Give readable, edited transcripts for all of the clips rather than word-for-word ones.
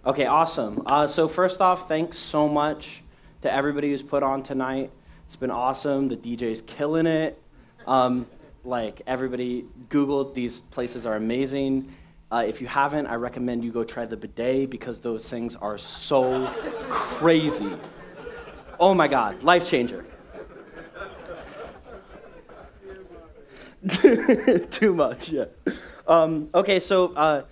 Okay, awesome. So first off, thanks so much to everybody who's put on tonight. It's been awesome. The DJ's killing it. Like everybody Googled, these places are amazing. If you haven't, I recommend you go try the bidet because those things are so crazy. Oh my God, life changer. Too much, yeah. Okay, so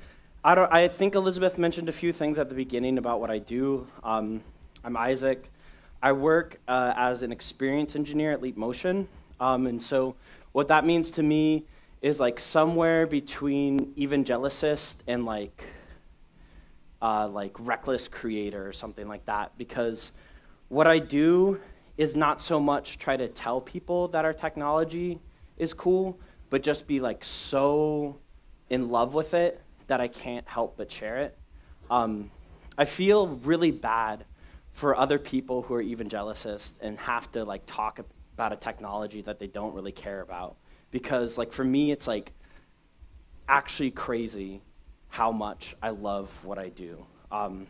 I think Elizabeth mentioned a few things at the beginning about what I do. I'm Isaac. I work as an experience engineer at Leap Motion, and so what that means to me is like somewhere between evangelicist and like reckless creator or something like that. Because what I do is not so much try to tell people that our technology is cool, but just be like so in love with it that I can't help but share it. I feel really bad for other people who are evangelicists and have to like talk about a technology that they don't really care about. Because like for me, it's like actually crazy how much I love what I do. I'm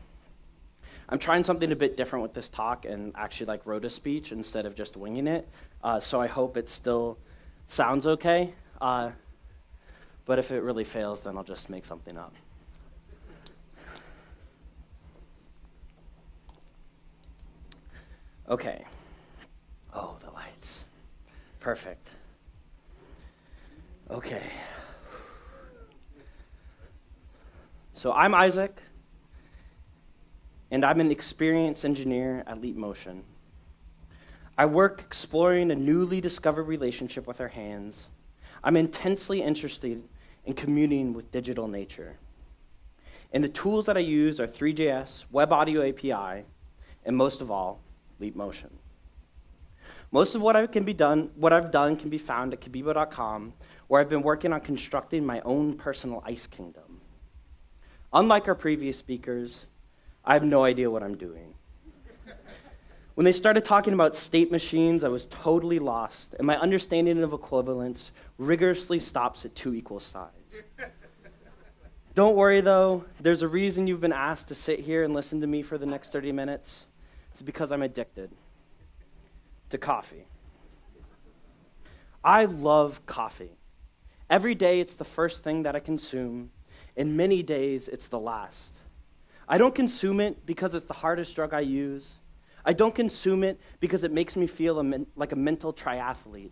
trying something a bit different with this talk and actually like wrote a speech instead of just winging it. So I hope it still sounds okay. But if it really fails, then I'll just make something up. Okay. Oh, the lights. Perfect. Okay. So I'm Isaac, and I'm an experience engineer at Leap Motion. I work exploring a newly discovered relationship with our hands. I'm intensely interested in communing with digital nature. And the tools that I use are Three.js, Web Audio API, and most of all, Leap Motion. Most of what I've done can be found at kabibo.com, where I've been working on constructing my own personal ice kingdom. Unlike our previous speakers, I have no idea what I'm doing. When they started talking about state machines, I was totally lost, and my understanding of equivalence rigorously stops at 2 equal sides. Don't worry, though. There's a reason you've been asked to sit here and listen to me for the next 30 minutes. It's because I'm addicted to coffee. I love coffee. Every day, it's the first thing that I consume, and many days, it's the last. I don't consume it because it's the hardest drug I use. I don't consume it because it makes me feel like a mental triathlete.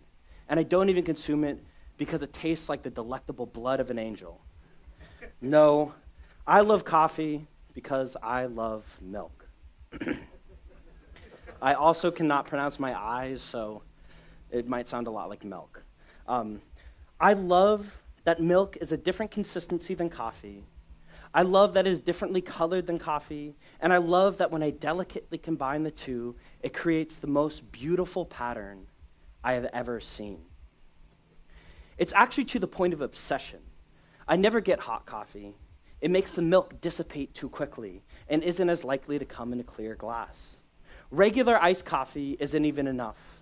And I don't even consume it because it tastes like the delectable blood of an angel. No, I love coffee because I love milk. I also cannot pronounce my I's, so it might sound a lot like milk. I love that milk is a different consistency than coffee. I love that it is differently colored than coffee, and I love that when I delicately combine the two, it creates the most beautiful pattern I have ever seen. It's actually to the point of obsession. I never get hot coffee. It makes the milk dissipate too quickly and isn't as likely to come in a clear glass. Regular iced coffee isn't even enough.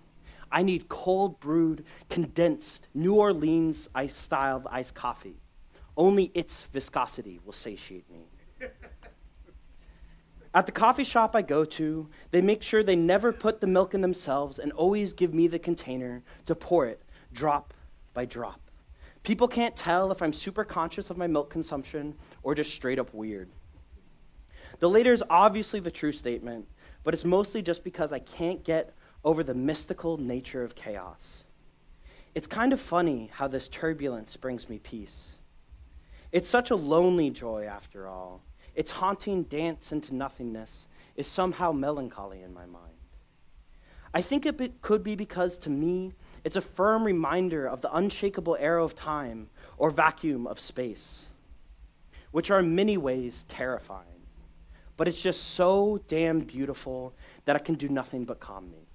I need cold brewed, condensed, New Orleans styled iced coffee. Only its viscosity will satiate me. At the coffee shop I go to, they make sure they never put the milk in themselves and always give me the container to pour it drop by drop. People can't tell if I'm super conscious of my milk consumption or just straight up weird. The later is obviously the true statement, but it's mostly just because I can't get over the mystical nature of chaos. It's kind of funny how this turbulence brings me peace. It's such a lonely joy, after all. Its haunting dance into nothingness is somehow melancholy in my mind. I think it could be because, to me, it's a firm reminder of the unshakable arrow of time or vacuum of space, which are in many ways terrifying. But it's just so damn beautiful that it can do nothing but calm me.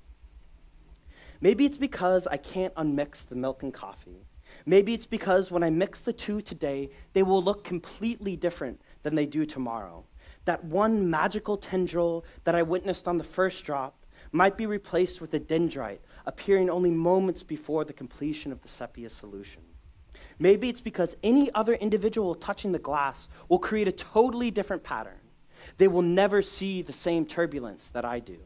Maybe it's because I can't unmix the milk and coffee. Maybe it's because when I mix the two today, they will look completely different than they do tomorrow. That one magical tendril that I witnessed on the first drop might be replaced with a dendrite, appearing only moments before the completion of the sepia solution. Maybe it's because any other individual touching the glass will create a totally different pattern. they will never see the same turbulence that I do.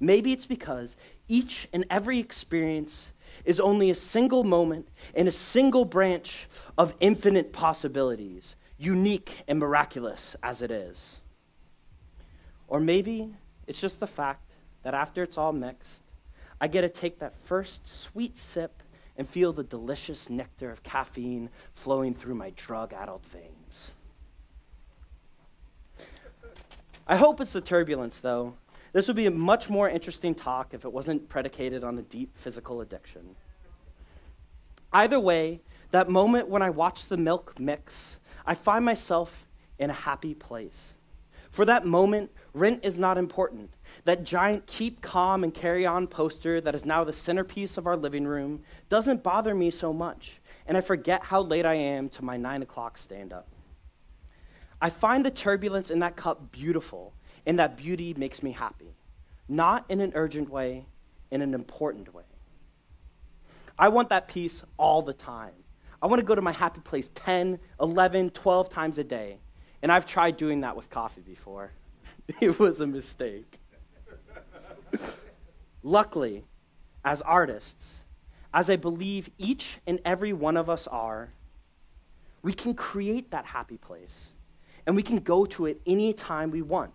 Maybe it's because each and every experience is only a single moment and a single branch of infinite possibilities, unique and miraculous as it is. Or maybe it's just the fact that after it's all mixed, I get to take that first sweet sip and feel the delicious nectar of caffeine flowing through my drug-addled veins. I hope it's the turbulence, though. This would be a much more interesting talk if it wasn't predicated on a deep physical addiction. Either way, that moment when I watch the milk mix, I find myself in a happy place. For that moment, rent is not important. That giant keep calm and carry on poster that is now the centerpiece of our living room doesn't bother me so much, and I forget how late I am to my 9 o'clock stand-up. I find the turbulence in that cup beautiful, and that beauty makes me happy. Not in an urgent way, in an important way. I want that peace all the time. I want to go to my happy place 10, 11, 12 times a day. And I've tried doing that with coffee before. It was a mistake. Luckily, as artists, as I believe each and every one of us are, we can create that happy place. And we can go to it any time we want.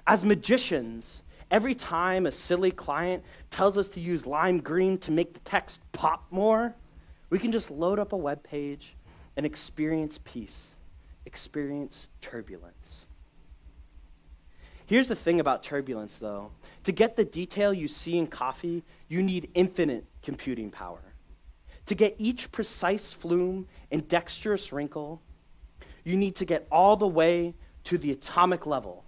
As magicians, every time a silly client tells us to use lime green to make the text pop more, we can just load up a web page and experience peace, experience turbulence. Here's the thing about turbulence, though. To get the detail you see in coffee, you need infinite computing power. To get each precise flume and dexterous wrinkle, you need to get all the way to the atomic level.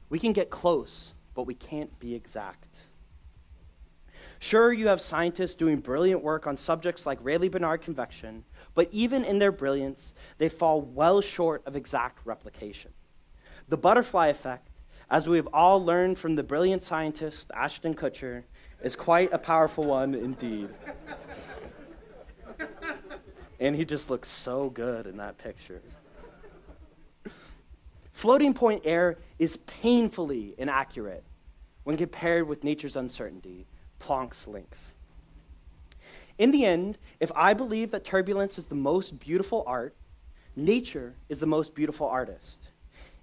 We can get close, but we can't be exact. Sure, you have scientists doing brilliant work on subjects like Rayleigh-Bernard convection, but even in their brilliance, they fall well short of exact replication. The butterfly effect, as we have all learned from the brilliant scientist Ashton Kutcher, is quite a powerful one indeed. And he just looks so good in that picture. Floating point air is painfully inaccurate when compared with nature's uncertainty, Planck's length. In the end, if I believe that turbulence is the most beautiful art, nature is the most beautiful artist.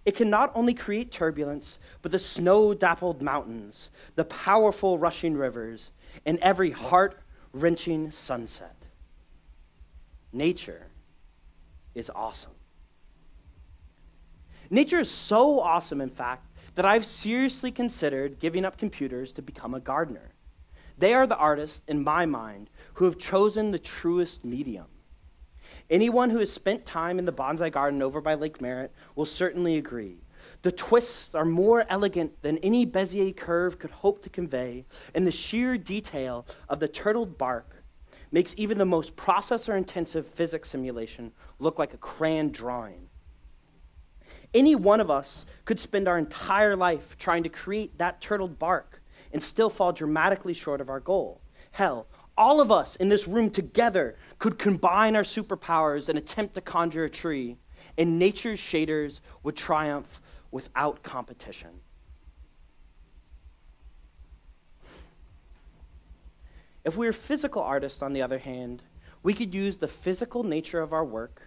It can not only create turbulence, but the snow-dappled mountains, the powerful rushing rivers, and every heart-wrenching sunset. Nature is awesome. Nature is so awesome, in fact, that I've seriously considered giving up computers to become a gardener. They are the artists, in my mind, who have chosen the truest medium. Anyone who has spent time in the bonsai garden over by Lake Merritt will certainly agree. The twists are more elegant than any Bezier curve could hope to convey, and the sheer detail of the turtled bark makes even the most processor-intensive physics simulation look like a crayon drawing. Any one of us could spend our entire life trying to create that turtled bark and still fall dramatically short of our goal. Hell, all of us in this room together could combine our superpowers and attempt to conjure a tree, and nature's shaders would triumph without competition. If we were physical artists, on the other hand, we could use the physical nature of our work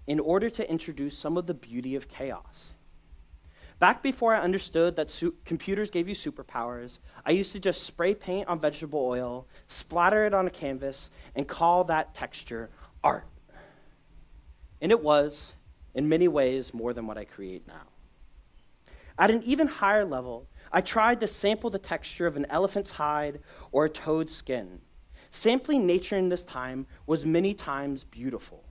in order to introduce some of the beauty of chaos. Back before I understood that computers gave you superpowers, I used to just spray paint on vegetable oil, splatter it on a canvas, and call that texture art. And it was, in many ways, more than what I create now. At an even higher level, I tried to sample the texture of an elephant's hide or a toad's skin. Sampling nature in this time was many times beautiful.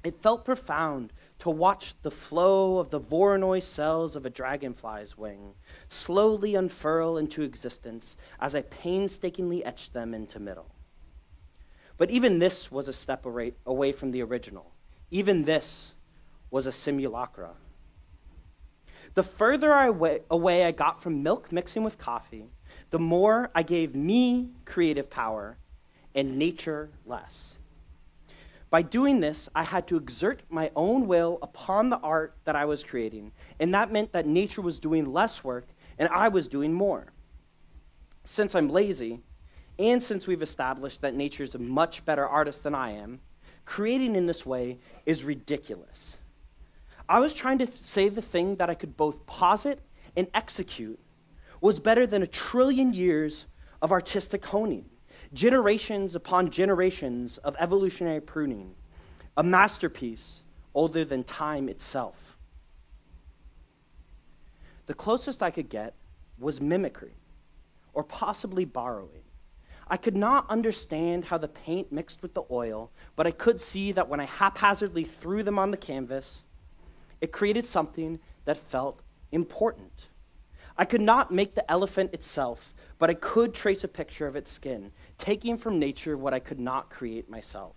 It felt profound to watch the flow of the Voronoi cells of a dragonfly's wing slowly unfurl into existence as I painstakingly etched them into middle. But even this was a step away from the original. Even this was a simulacra. The further away I got from milk mixing with coffee, the more I gave me creative power and nature less. By doing this, I had to exert my own will upon the art that I was creating, and that meant that nature was doing less work and I was doing more. Since I'm lazy, and since we've established that nature is a much better artist than I am, creating in this way is ridiculous. I was trying to say the thing that I could both posit and execute was better than 1 trillion years of artistic honing, generations upon generations of evolutionary pruning, a masterpiece older than time itself. The closest I could get was mimicry, or possibly borrowing. I could not understand how the paint mixed with the oil, but I could see that when I haphazardly threw them on the canvas, it created something that felt important. I could not make the elephant itself, but I could trace a picture of its skin, taking from nature what I could not create myself.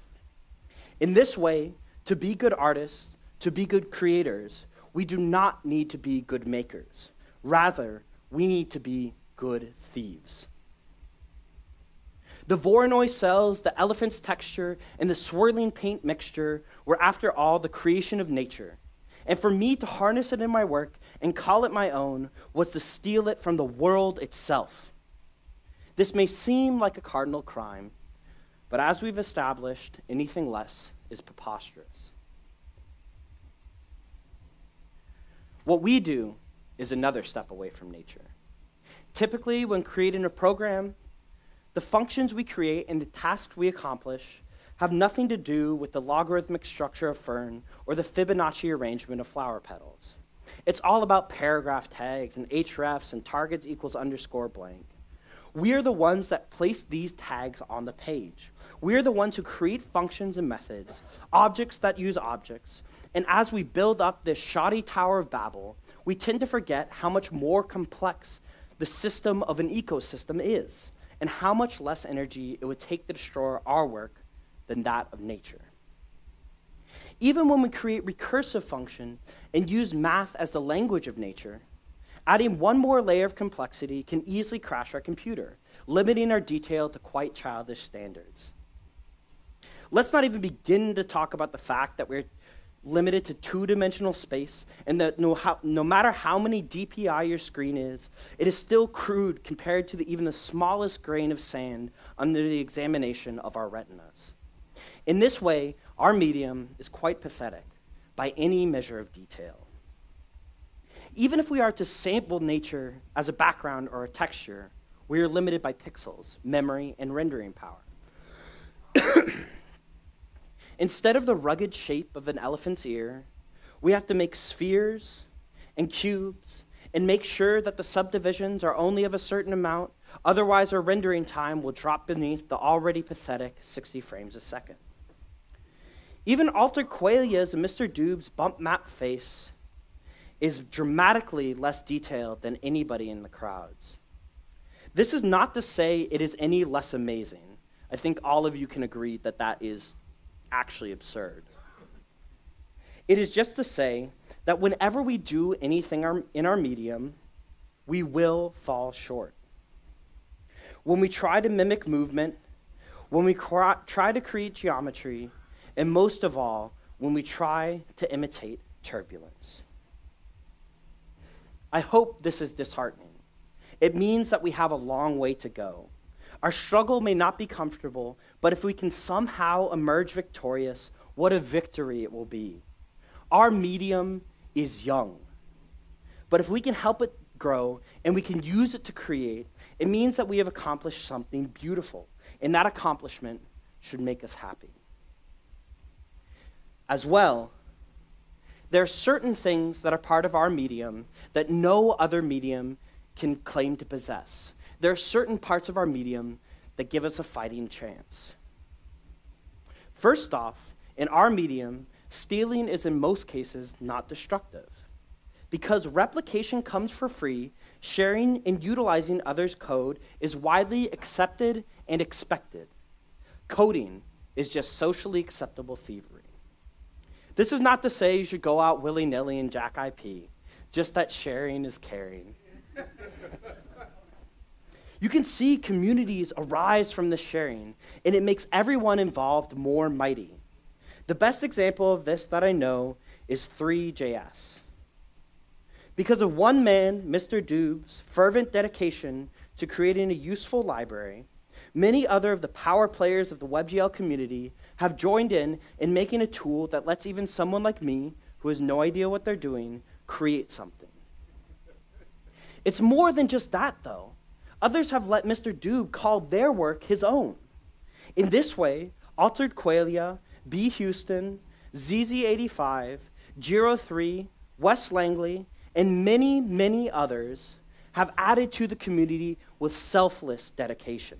In this way, to be good artists, to be good creators, we do not need to be good makers. Rather, we need to be good thieves. The Voronoi cells, the elephant's texture, and the swirling paint mixture were, after all, the creation of nature. And for me to harness it in my work and call it my own was to steal it from the world itself. This may seem like a cardinal crime, but as we've established, anything less is preposterous. What we do is another step away from nature. Typically, when creating a program, the functions we create and the tasks we accomplish have nothing to do with the logarithmic structure of fern or the Fibonacci arrangement of flower petals. It's all about paragraph tags and hrefs and targets equals underscore blank. We are the ones that place these tags on the page. We are the ones who create functions and methods, objects that use objects, and as we build up this shoddy Tower of Babel, we tend to forget how much more complex the system of an ecosystem is, and how much less energy it would take to destroy our work than that of nature. Even when we create recursive function and use math as the language of nature, adding one more layer of complexity can easily crash our computer, limiting our detail to quite childish standards. Let's not even begin to talk about the fact that we're limited to two-dimensional space, and that no matter how many DPI your screen is, it is still crude compared to even the smallest grain of sand under the examination of our retinas. In this way, our medium is quite pathetic by any measure of detail. Even if we are to sample nature as a background or a texture, we are limited by pixels, memory, and rendering power. Instead of the rugged shape of an elephant's ear, we have to make spheres and cubes and make sure that the subdivisions are only of a certain amount, otherwise our rendering time will drop beneath the already pathetic 60 frames a second. Even Alter Qualia's and Mr. Doob's bump map face is dramatically less detailed than anybody in the crowds. This is not to say it is any less amazing. I think all of you can agree that that is actually absurd. It is just to say that whenever we do anything in our medium, we will fall short. When we try to mimic movement, when we try to create geometry, and most of all, when we try to imitate turbulence. I hope this is disheartening. It means that we have a long way to go. Our struggle may not be comfortable, but if we can somehow emerge victorious, what a victory it will be. Our medium is young, but if we can help it grow and we can use it to create, it means that we have accomplished something beautiful, and that accomplishment should make us happy. As well, there are certain things that are part of our medium that no other medium can claim to possess. There are certain parts of our medium that give us a fighting chance. First off, in our medium, stealing is in most cases not destructive. Because replication comes for free, sharing and utilizing others' code is widely accepted and expected. Coding is just socially acceptable thievery. This is not to say you should go out willy-nilly and jack IP, just that sharing is caring. You can see communities arise from this sharing, and it makes everyone involved more mighty. The best example of this that I know is Three.js. Because of one man, Mr. Dube's fervent dedication to creating a useful library, many other of the power players of the WebGL community have joined in making a tool that lets even someone like me, who has no idea what they're doing, create something. It's more than just that, though. Others have let Mr. Dube call their work his own. In this way, Altered Qualia, B. Houston, ZZ85, Giro3, Wes Langley, and many, many others have added to the community with selfless dedication.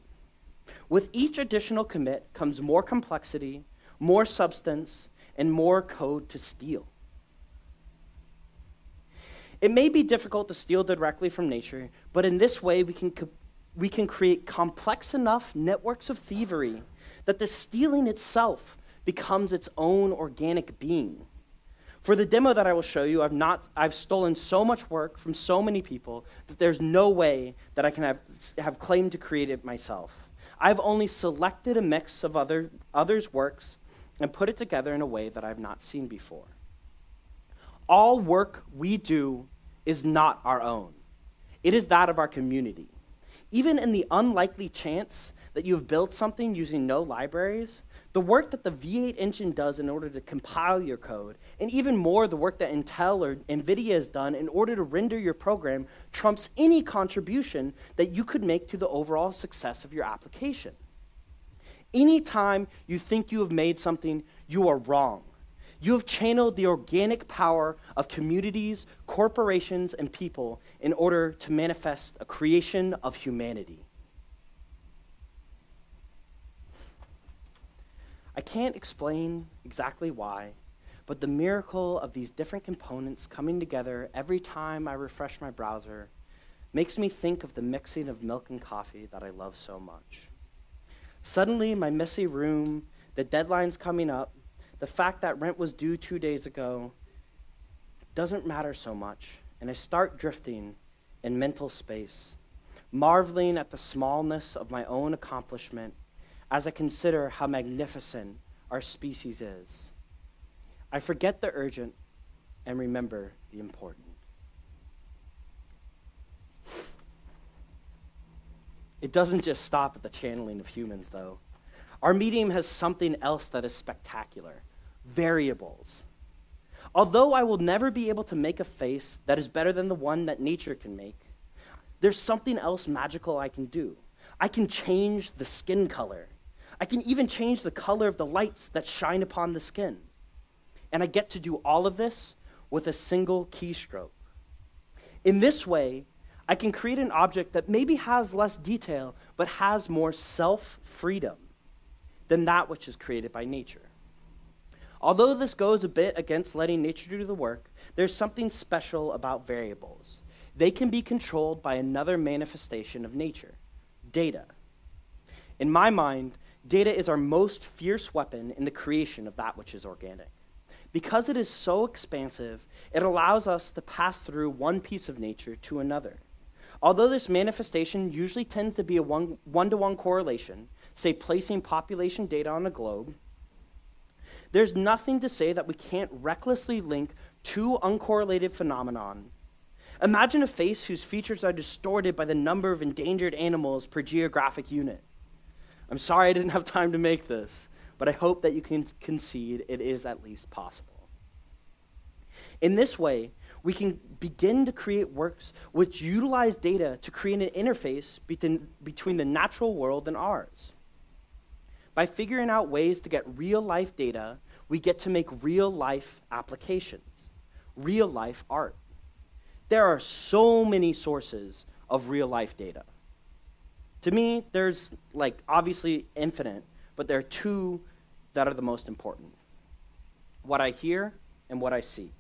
With each additional commit comes more complexity, more substance, and more code to steal. It may be difficult to steal directly from nature, but in this way we can create complex enough networks of thievery that the stealing itself becomes its own organic being. For the demo that I will show you, I've stolen so much work from so many people that there's no way that I can have claimed to create it myself. I've only selected a mix of others' works and put it together in a way that I've not seen before. All work we do is not our own. It is that of our community. Even in the unlikely chance that you have built something using no libraries, the work that the V8 engine does in order to compile your code, and even more the work that Intel or NVIDIA has done in order to render your program, trumps any contribution that you could make to the overall success of your application. Anytime you think you have made something, you are wrong. You have channeled the organic power of communities, corporations, and people in order to manifest a creation of humanity. I can't explain exactly why, but the miracle of these different components coming together every time I refresh my browser makes me think of the mixing of milk and coffee that I love so much. Suddenly, my messy room, the deadlines coming up, the fact that rent was due 2 days ago doesn't matter so much, and I start drifting in mental space, marveling at the smallness of my own accomplishment as I consider how magnificent our species is. I forget the urgent and remember the important. It doesn't just stop at the channeling of humans, though. Our medium has something else that is spectacular: variables. Although I will never be able to make a face that is better than the one that nature can make, there's something else magical I can do. I can change the skin color. I can even change the color of the lights that shine upon the skin. And I get to do all of this with a single keystroke. In this way, I can create an object that maybe has less detail, but has more self-freedom than that which is created by nature. Although this goes a bit against letting nature do the work, there's something special about variables. They can be controlled by another manifestation of nature: data. In my mind, data is our most fierce weapon in the creation of that which is organic. Because it is so expansive, it allows us to pass through one piece of nature to another. Although this manifestation usually tends to be a one-to-one correlation, say placing population data on a globe, there's nothing to say that we can't recklessly link two uncorrelated phenomenon. Imagine a face whose features are distorted by the number of endangered animals per geographic unit. I'm sorry I didn't have time to make this, but I hope that you can concede it is at least possible. In this way, we can begin to create works which utilize data to create an interface between the natural world and ours. By figuring out ways to get real-life data, we get to make real-life applications, real-life art. There are so many sources of real-life data. To me, there's obviously infinite, but there are two that are the most important: what I hear and what I see.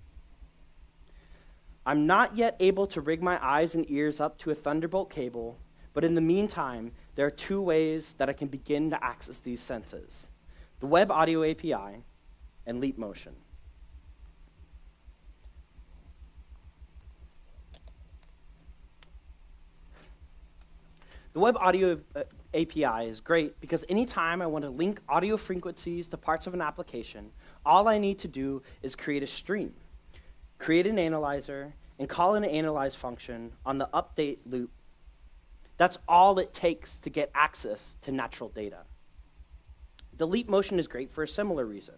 I'm not yet able to rig my eyes and ears up to a Thunderbolt cable, but in the meantime, there are two ways that I can begin to access these senses: the Web Audio API and Leap Motion. The Web Audio API is great because anytime I want to link audio frequencies to parts of an application, all I need to do is create a stream, create an analyzer, and call an analyze function on the update loop. That's all it takes to get access to natural data. The leap motion is great for a similar reason.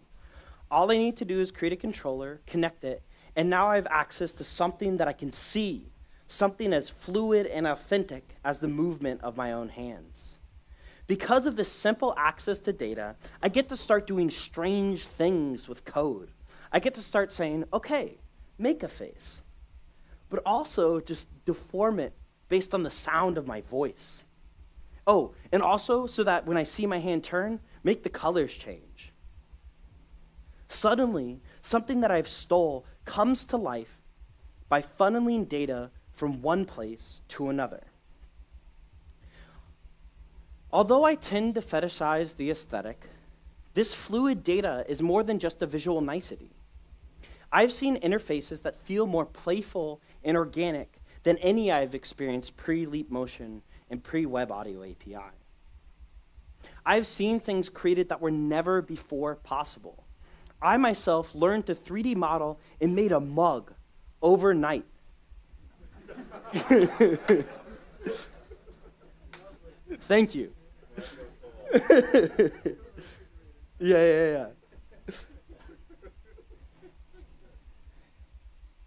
All I need to do is create a controller, connect it, and now I have access to something that I can see, something as fluid and authentic as the movement of my own hands. Because of this simple access to data, I get to start doing strange things with code. I get to start saying, okay, make a face, but also just deform it based on the sound of my voice. Oh, and also so that when I see my hand turn, make the colors change. Suddenly, something that I've stole comes to life by funneling data from one place to another. Although I tend to fetishize the aesthetic, this fluid data is more than just a visual nicety. I've seen interfaces that feel more playful and organic than any I've experienced pre-Leap Motion and pre-Web Audio API. I've seen things created that were never before possible. I myself learned to 3D model and made a mug overnight. Thank you. Yeah.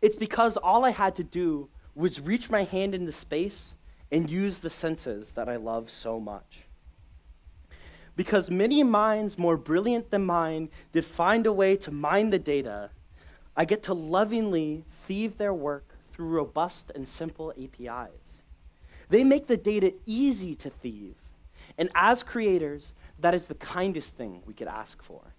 It's because all I had to do was reach my hand into space and use the senses that I love so much. Because many minds more brilliant than mine did find a way to mine the data, I get to lovingly thieve their work through robust and simple APIs. They make the data easy to thieve. And as creators, that is the kindest thing we could ask for.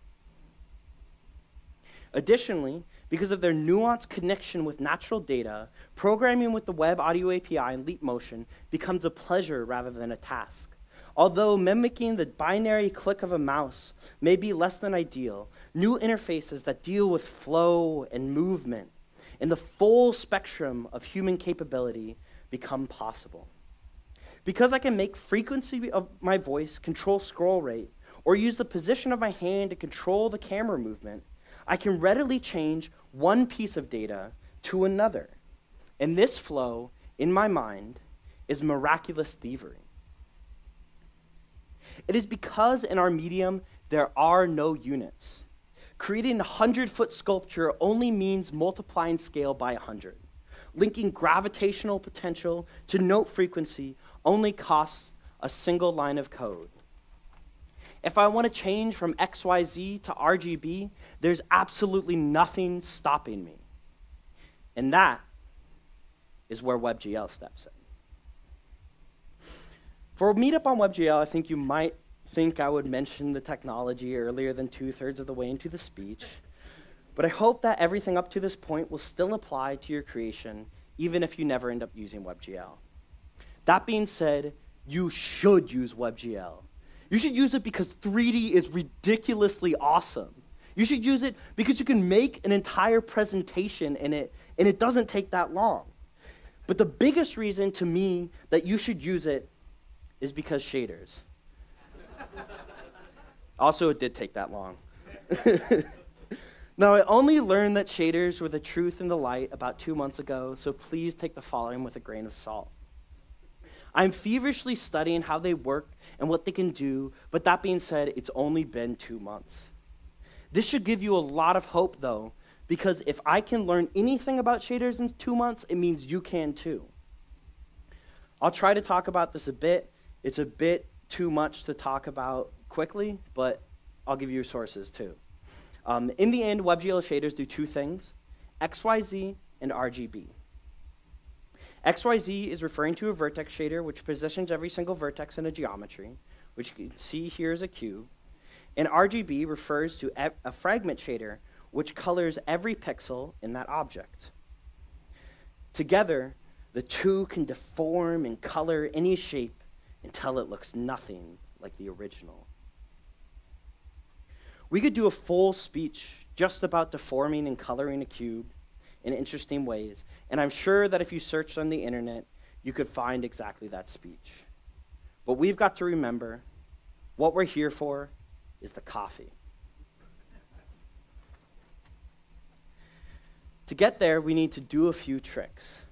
Additionally, because of their nuanced connection with natural data, programming with the Web Audio API and Leap Motion becomes a pleasure rather than a task. Although mimicking the binary click of a mouse may be less than ideal, new interfaces that deal with flow and movement and the full spectrum of human capability become possible. Because I can make frequency of my voice control scroll rate or use the position of my hand to control the camera movement, I can readily change one piece of data to another. And this flow, in my mind, is miraculous thievery. It is because in our medium, there are no units. Creating a 100-foot sculpture only means multiplying scale by 100. Linking gravitational potential to note frequency only costs a single line of code. If I want to change from XYZ to RGB, there's absolutely nothing stopping me. And that is where WebGL steps in. For a meetup on WebGL, I think you might think I would mention the technology earlier than 2/3 of the way into the speech. But I hope that everything up to this point will still apply to your creation, even if you never end up using WebGL. That being said, you should use WebGL. You should use it because 3D is ridiculously awesome. You should use it because you can make an entire presentation in it, and it doesn't take that long. But the biggest reason to me that you should use it is because shaders. Also, it did take that long. Now, I only learned that shaders were the truth and the light about 2 months ago, so please take the following with a grain of salt. I'm feverishly studying how they work and what they can do, but that being said, it's only been 2 months. This should give you a lot of hope, though, because if I can learn anything about shaders in 2 months, it means you can too. I'll try to talk about this a bit. It's a bit too much to talk about quickly, but I'll give you sources too. In the end, WebGL shaders do two things, XYZ and RGB. XYZ is referring to a vertex shader, which positions every single vertex in a geometry, which you can see here as a cube. And RGB refers to a fragment shader, which colors every pixel in that object. Together, the two can deform and color any shape until it looks nothing like the original. We could do a full speech just about deforming and coloring a cube in interesting ways, and I'm sure that if you searched on the internet, you could find exactly that speech. But we've got to remember what we're here for is the coffee. To get there, we need to do a few tricks.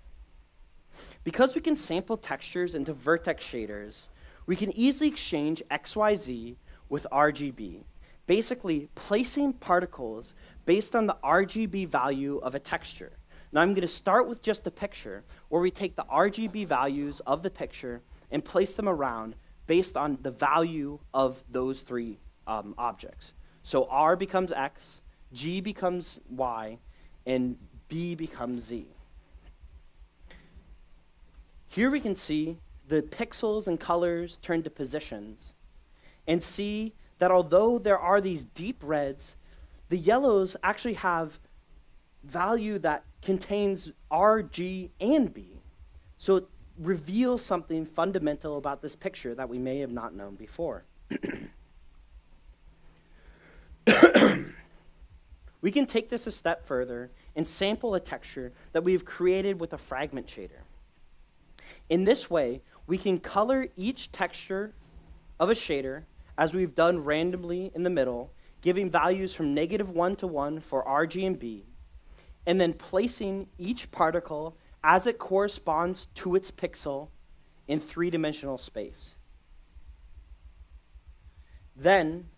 Because we can sample textures into vertex shaders, we can easily exchange XYZ with RGB, basically placing particles based on the RGB value of a texture. Now I'm going to start with just a picture, where we take the RGB values of the picture and place them around based on the value of those three objects. So R becomes X, G becomes Y, and B becomes Z. Here we can see the pixels and colors turned to positions, and see that although there are these deep reds, the yellows actually have value that contains R, G, and B. So it reveals something fundamental about this picture that we may have not known before. We can take this a step further and sample a texture that we've created with a fragment shader. In this way, we can color each texture of a shader as we've done randomly in the middle, giving values from -1 to 1 for R, G, and B, and then placing each particle as it corresponds to its pixel in three-dimensional space. Then,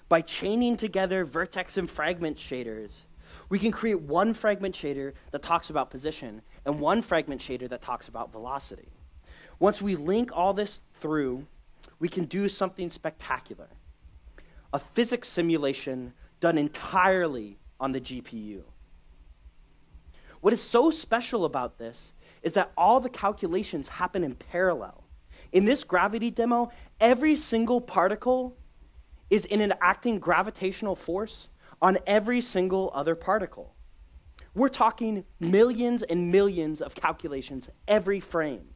by chaining together vertex and fragment shaders, we can create one fragment shader that talks about position and one fragment shader that talks about velocity. Once we link all this through, we can do something spectacular. A physics simulation done entirely on the GPU. What is so special about this is that all the calculations happen in parallel. In this gravity demo, every single particle is enacting gravitational force on every single other particle. We're talking millions and millions of calculations every frame.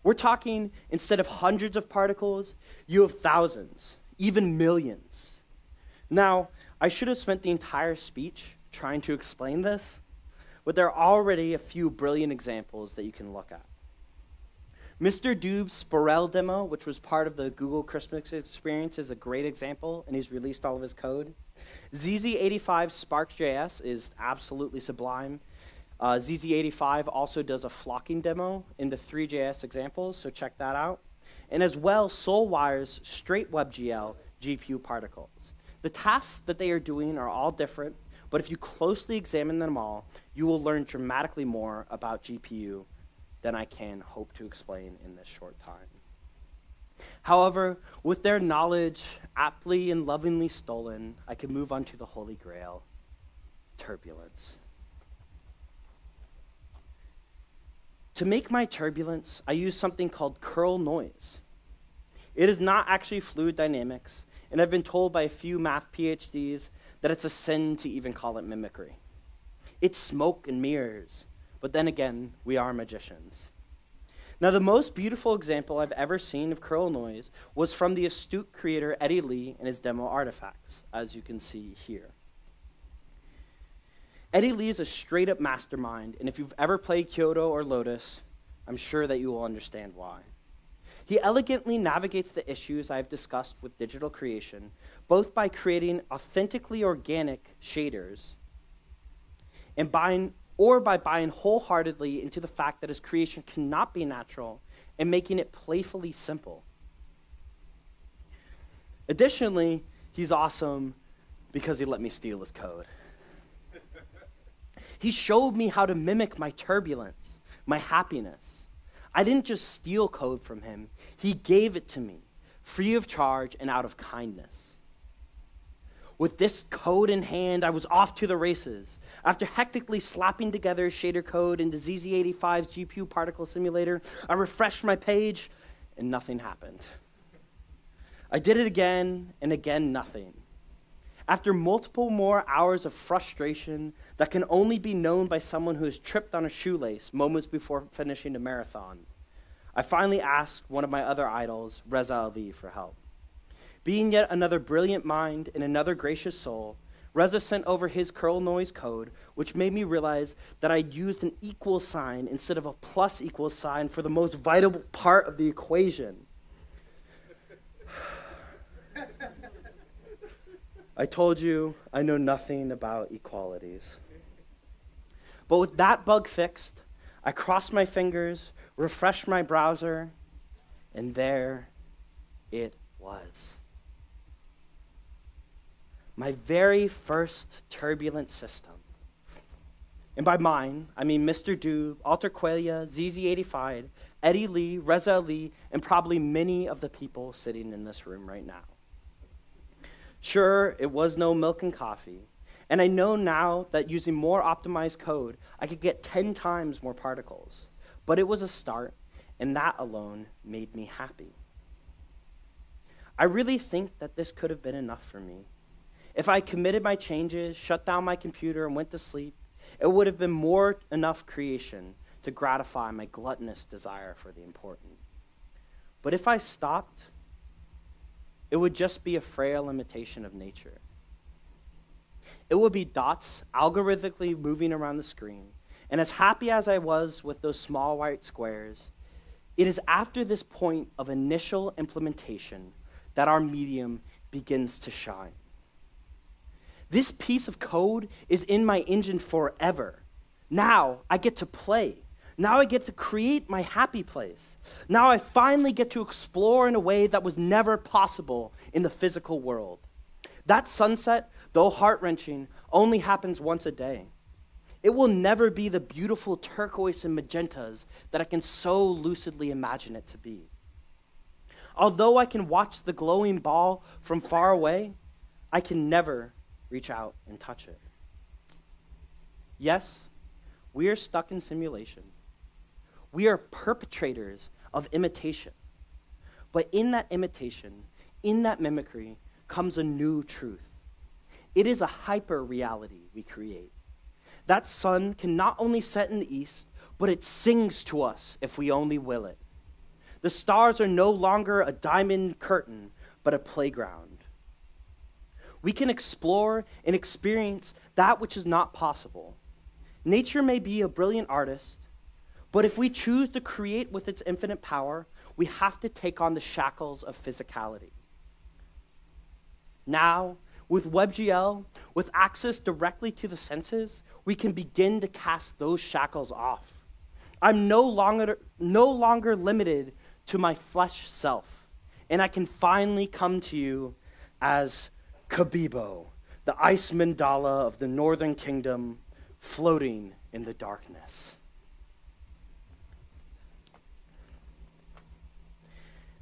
We're talking, instead of hundreds of particles, you have thousands, even millions. Now, I should have spent the entire speech trying to explain this, but there are already a few brilliant examples that you can look at. Mr. Dube's Sporel demo, which was part of the Google Christmas experience, is a great example, and he's released all of his code. ZZ85 Spark.js is absolutely sublime. ZZ85 also does a flocking demo in the Three.js examples, so check that out. And as well, SoulWire's straight WebGL GPU particles. The tasks that they are doing are all different, but if you closely examine them all, you will learn dramatically more about GPU than I can hope to explain in this short time. However, with their knowledge aptly and lovingly stolen, I can move on to the Holy Grail, turbulence. To make my turbulence, I use something called curl noise. It is not actually fluid dynamics, and I've been told by a few math PhDs that it's a sin to even call it mimicry. It's smoke and mirrors, but then again, we are magicians. Now, the most beautiful example I've ever seen of curl noise was from the astute creator Eddie Lee and his demo artifacts, as you can see here. Eddie Lee is a straight-up mastermind, and if you've ever played Kyoto or Lotus, I'm sure that you will understand why. He elegantly navigates the issues I've discussed with digital creation, both by creating authentically organic shaders and by buying wholeheartedly into the fact that his creation cannot be natural and making it playfully simple. Additionally, he's awesome because he let me steal his code. He showed me how to mimic my turbulence, my happiness. I didn't just steal code from him. He gave it to me, free of charge and out of kindness. With this code in hand, I was off to the races. After hectically slapping together shader code into ZZ85's GPU particle simulator, I refreshed my page, and nothing happened. I did it again, and again, nothing. After multiple more hours of frustration that can only be known by someone who has tripped on a shoelace moments before finishing a marathon, I finally asked one of my other idols, Reza Ali, for help. Being yet another brilliant mind and another gracious soul, Reza sent over his curl noise code, which made me realize that I'd used an equal sign instead of a plus equal sign for the most vital part of the equation. I told you I know nothing about equalities. But with that bug fixed, I crossed my fingers, refreshed my browser, and there it was. My very first turbulent system. And by mine, I mean Mr. Doob, Alter Qualia, ZZ85, Eddie Lee, Reza Ali, and probably many of the people sitting in this room right now. Sure, it was no milk and coffee, and I know now that using more optimized code, I could get 10 times more particles. But it was a start, and that alone made me happy. I really think that this could have been enough for me. If I committed my changes, shut down my computer, and went to sleep, it would have been more enough creation to gratify my gluttonous desire for the important. But if I stopped, it would just be a frail imitation of nature. It would be dots algorithmically moving around the screen, and as happy as I was with those small white squares, it is after this point of initial implementation that our medium begins to shine. This piece of code is in my engine forever. Now I get to play. Now I get to create my happy place. Now I finally get to explore in a way that was never possible in the physical world. That sunset, though heart-wrenching, only happens once a day. It will never be the beautiful turquoise and magentas that I can so lucidly imagine it to be. Although I can watch the glowing ball from far away, I can never reach out and touch it. Yes, we are stuck in simulation. We are perpetrators of imitation. But in that imitation, in that mimicry, comes a new truth. It is a hyper-reality we create. That sun can not only set in the east, but it sings to us if we only will it. The stars are no longer a diamond curtain, but a playground. We can explore and experience that which is not possible. Nature may be a brilliant artist, but if we choose to create with its infinite power, we have to take on the shackles of physicality. Now, with WebGL, with access directly to the senses, we can begin to cast those shackles off. I'm no longer limited to my flesh self, and I can finally come to you as Kabibo, the ice mandala of the northern kingdom, floating in the darkness.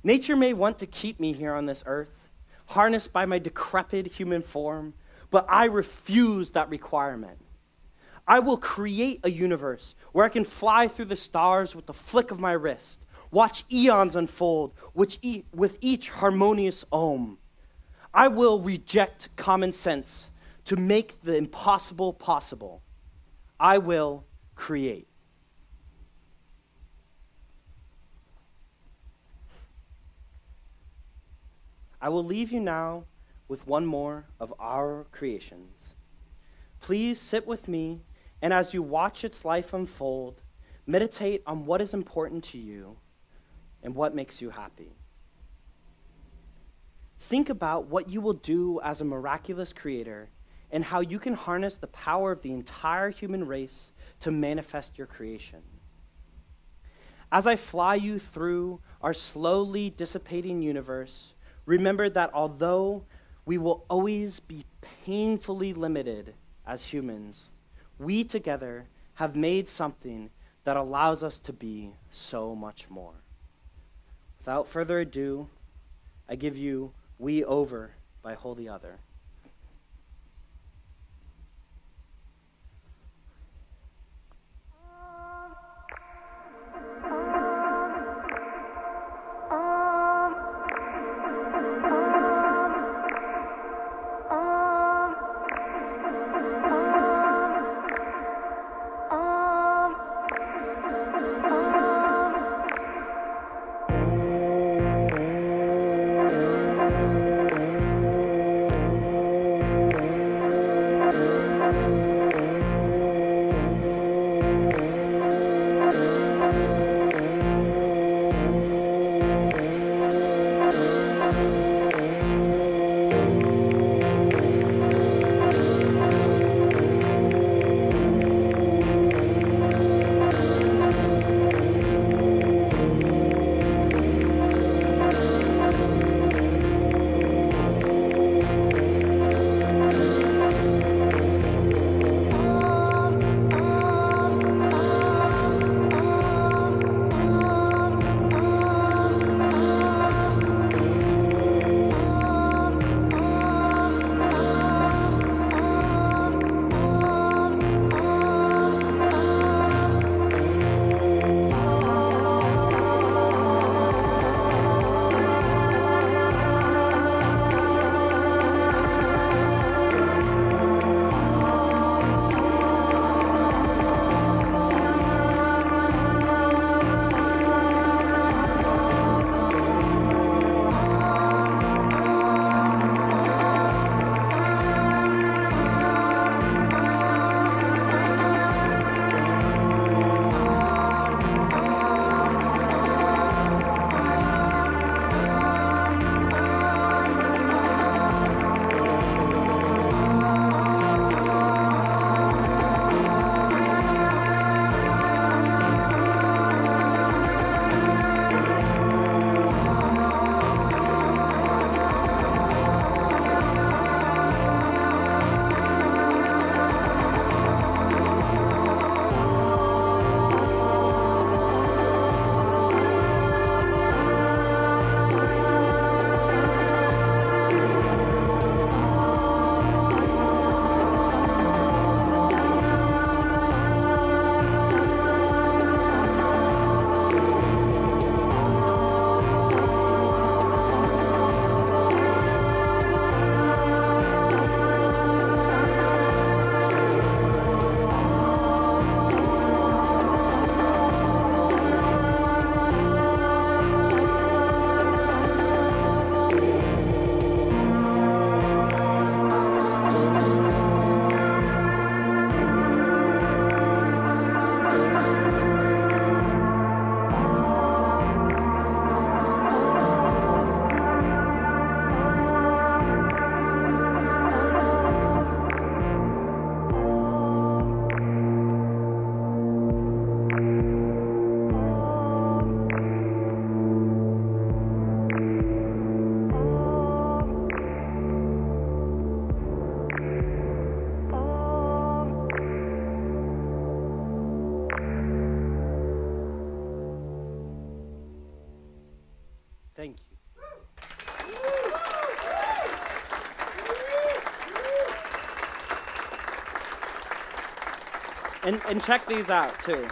Nature may want to keep me here on this earth, harnessed by my decrepit human form, but I refuse that requirement. I will create a universe where I can fly through the stars with the flick of my wrist, watch eons unfold with each harmonious ohm. I will reject common sense to make the impossible possible. I will create. I will leave you now with one more of our creations. Please sit with me, and as you watch its life unfold, meditate on what is important to you and what makes you happy. Think about what you will do as a miraculous creator and how you can harness the power of the entire human race to manifest your creation. As I fly you through our slowly dissipating universe, remember that although we will always be painfully limited as humans, we together have made something that allows us to be so much more. Without further ado, I give you We Over by Holy Other. And check these out, too.